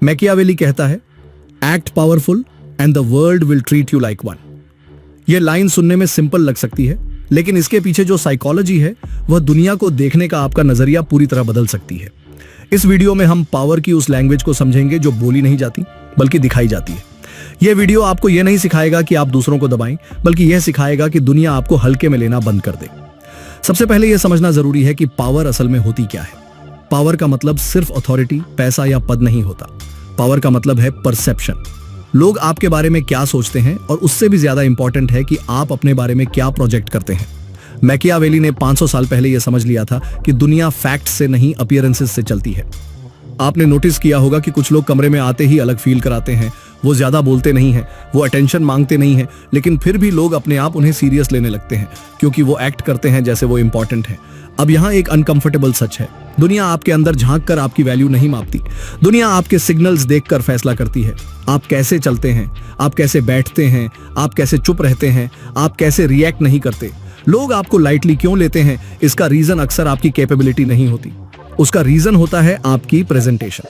Machiavelli कहता है, act powerful and the world will treat you like one. यह line सुनने में सिंपल लग सकती है, लेकिन इसके पीछे जो साइकोलॉजी है वह दुनिया को देखने का आपका नजरिया पूरी तरह बदल सकती है। इस वीडियो में हम पावर की उस लैंग्वेज को समझेंगे जो बोली नहीं जाती बल्कि दिखाई जाती है। यह वीडियो आपको यह नहीं सिखाएगा कि आप दूसरों को दबाएं, बल्कि यह सिखाएगा कि दुनिया आपको हल्के में लेना बंद कर दे। सबसे पहले यह समझना जरूरी है कि पावर असल में होती क्या है। पावर का मतलब सिर्फ अथॉरिटी, पैसा या पद नहीं होता। पावर का मतलब है परसेप्शन। लोग आपके बारे में क्या सोचते हैं, और उससे भी ज्यादा इंपॉर्टेंट है कि आप अपने बारे में क्या प्रोजेक्ट करते हैं। मैकियावेली ने 500 साल पहले यह समझ लिया था कि दुनिया फैक्ट्स से नहीं अपीयरेंसेस से चलती है। आपने नोटिस किया होगा कि कुछ लोग कमरे में आते ही अलग फील कराते हैं। वो ज्यादा बोलते नहीं हैं, वो अटेंशन मांगते नहीं हैं, लेकिन फिर भी लोग अपने आप उन्हें सीरियस लेने लगते हैं क्योंकि वो एक्ट करते हैं जैसे वो इंपॉर्टेंट है। अब यहाँ एक अनकंफर्टेबल सच है, दुनिया आपके अंदर झांक कर आपकी वैल्यू नहीं मापती। दुनिया आपके सिग्नल्स देखकर फैसला करती है। आप कैसे चलते हैं, आप कैसे बैठते हैं, आप कैसे चुप रहते हैं, आप कैसे रिएक्ट नहीं करते। लोग आपको लाइटली क्यों लेते हैं, इसका रीजन अक्सर आपकी कैपेबिलिटी नहीं होती, उसका रीजन होता है आपकी प्रेजेंटेशन।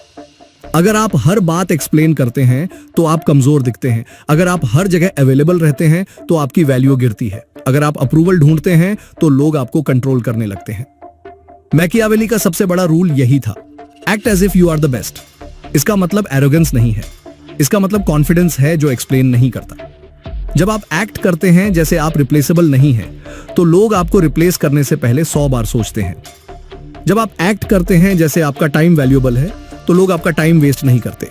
अगर आप हर बात एक्सप्लेन करते हैं तो आप कमजोर दिखते हैं। अगर आप हर जगह अवेलेबल रहते हैं तो आपकी वैल्यू गिरती है। अगर आप अप्रूवल ढूंढते हैं तो लोग आपको कंट्रोल करने लगते हैं। मैकियावेली का सबसे बड़ा रूल यही था, act as if you are the best. इसका मतलब एरोगेंस नहीं है, इसका मतलब कॉन्फिडेंस है जो एक्सप्लेन नहीं करता। जब आप एक्ट करते हैं जैसे आप रिप्लेसेबल नहीं हैं, तो लोग आपको रिप्लेस करने से पहले 100 बार सोचते हैं। जब आप एक्ट करते हैं जैसे आपका टाइम वैल्यूएबल है, तो लोग आपका टाइम वेस्ट नहीं करते।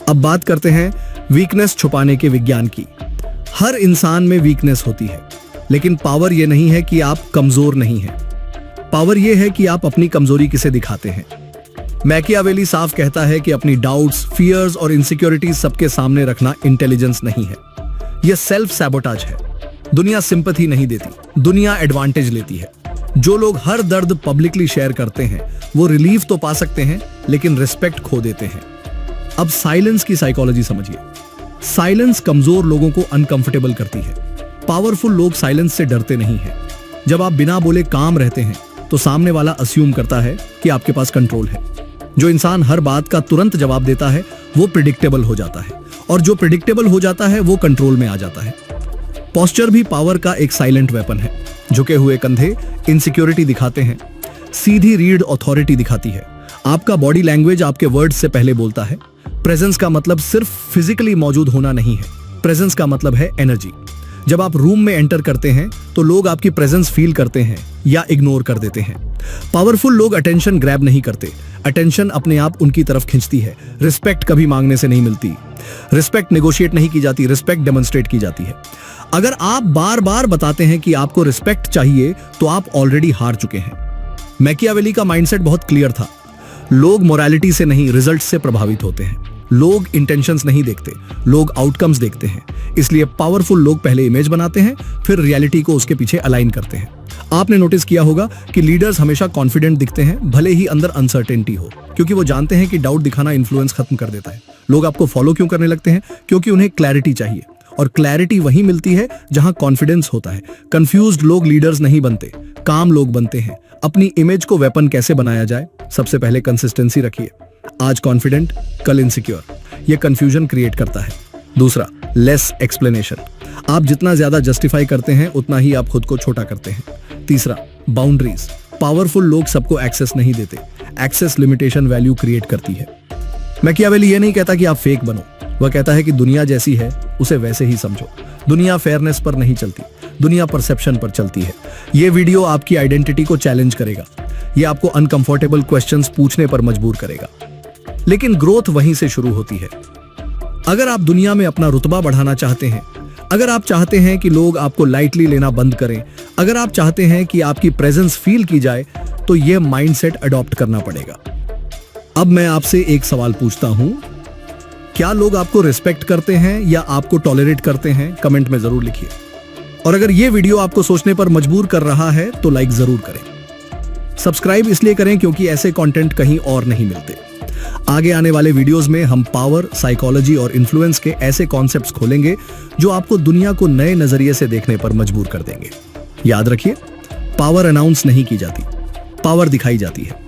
अब बात करते हैं वीकनेस छुपाने के विज्ञान की। हर इंसान में वीकनेस होती है, लेकिन पावर यह नहीं है कि आप कमजोर नहीं हैं। पावर यह है कि आप अपनी कमजोरी किसे दिखाते हैं। मैकियावेली साफ कहता है कि अपनी डाउट्स, फियर्स और इनसिक्योरिटीज सबके सामने रखना इंटेलिजेंस नहीं है, यह सेल्फ सैबोटाज है। दुनिया सिंपैथी नहीं देती, दुनिया एडवांटेज लेती है। जो लोग हर दर्द पब्लिकली शेयर करते हैं वो रिलीफ तो पा सकते हैं, लेकिन रिस्पेक्ट खो देते हैं। अब साइलेंस की साइकोलॉजी समझिए। साइलेंस कमजोर लोगों को अनकंफर्टेबल करती है। पावरफुल लोग साइलेंस से डरते नहीं हैं। जब आप बिना बोले काम रहते हैं तो सामने वाला अस्यूम करता है कि आपके पास कंट्रोल है। जो इंसान हर बात का तुरंत जवाब देता है वो प्रिडिक्टेबल हो जाता है, और जो प्रिडिक्टेबल हो जाता है वो कंट्रोल में आ जाता है। पोस्चर भी पावर का एक साइलेंट वेपन है। झुके हुए कंधे इनसिक्योरिटी दिखाते हैं, सीधी रीढ़ अथॉरिटी दिखाती है। आपका बॉडी लैंग्वेज आपके वर्ड्स से पहले बोलता है। प्रेजेंस का मतलब सिर्फ फिजिकली मौजूद होना नहीं है, प्रेजेंस का मतलब है एनर्जी। जब आप रूम में एंटर करते हैं तो लोग आपकी प्रेजेंस फील करते हैं या इग्नोर कर देते हैं। पावरफुल लोग अटेंशन ग्रैब नहीं करते, अटेंशन अपने आप उनकी तरफ खींचती है। रिस्पेक्ट कभी मांगने से नहीं मिलती, रिस्पेक्ट नेगोशिएट नहीं की जाती, रिस्पेक्ट डेमोन्स्ट्रेट की जाती है। अगर आप बार बार बताते हैं कि आपको रिस्पेक्ट चाहिए तो आप ऑलरेडी हार चुके हैं। मैकियावेली का माइंडसेट बहुत क्लियर था। लोग मोरालिटी से नहीं, रिजल्ट से प्रभावित होते हैं। लोग इंटेंशंस नहीं देखते, लोग आउटकम्स देखते हैं। इसलिए पावरफुल लोग पहले इमेज बनाते हैं, फिर रियलिटी को उसके पीछे अलाइन करते हैं। आपने नोटिस किया होगा कि लीडर्स हमेशा कॉन्फिडेंट दिखते हैं, भले ही अंदर अनसर्टेनिटी हो, क्योंकि वो जानते हैं कि डाउट दिखाना इन्फ्लुएंस खत्म कर देता है। लोग आपको फॉलो क्यों करने लगते हैं? क्योंकि उन्हें क्लैरिटी चाहिए, और क्लैरिटी वहीं मिलती है जहां कॉन्फिडेंस होता है। कंफ्यूज्ड लोग लीडर्स नहीं बनते, काम लोग बनते हैं। अपनी इमेज को वेपन कैसे बनाया जाए? सबसे पहले कंसिस्टेंसी रखिए। आज कॉन्फिडेंट, कल इनसिक्योर, ये कंफ्यूजन क्रिएट करता है। दूसरा, लेस एक्सप्लेनेशन। आप जितना ज्यादा जस्टिफाई करते हैं उतना ही आप खुद को छोटा करते हैं। तीसरा, बाउंड्रीज। पावरफुल लोग सबको एक्सेस नहीं देते, एक्सेस लिमिटेशन वैल्यू क्रिएट करती है। मैकियावेली ये नहीं कहता कि आप फेक बनो, वह कहता है कि दुनिया जैसी है उसे वैसे ही समझो। दुनिया फेयरनेस पर नहीं चलती, दुनिया परसेप्शन पर चलती है। यह वीडियो आपकी आइडेंटिटी को चैलेंज करेगा, यह आपको अनकंफर्टेबल क्वेश्चंस पूछने पर मजबूर करेगा, लेकिन ग्रोथ वहीं से शुरू होती है। अगर आप दुनिया में अपना रुतबा बढ़ाना चाहते हैं, अगर आप चाहते हैं कि लोग आपको लाइटली लेना बंद करें, अगर आप चाहते हैं कि आपकी प्रेजेंस फील की जाए, तो यह माइंडसेट अडॉप्ट करना पड़ेगा। अब मैं आपसे एक सवाल पूछता हूं, क्या लोग आपको रिस्पेक्ट करते हैं या आपको टॉलरेट करते हैं? कमेंट में जरूर लिखिए। और अगर यह वीडियो आपको सोचने पर मजबूर कर रहा है तो लाइक जरूर करें। सब्सक्राइब इसलिए करें क्योंकि ऐसे कंटेंट कहीं और नहीं मिलते। आगे आने वाले वीडियोस में हम पावर, साइकोलॉजी और इन्फ्लुएंस के ऐसे कॉन्सेप्ट्स खोलेंगे जो आपको दुनिया को नए नजरिए से देखने पर मजबूर कर देंगे। याद रखिए, पावर अनाउंस नहीं की जाती, पावर दिखाई जाती है।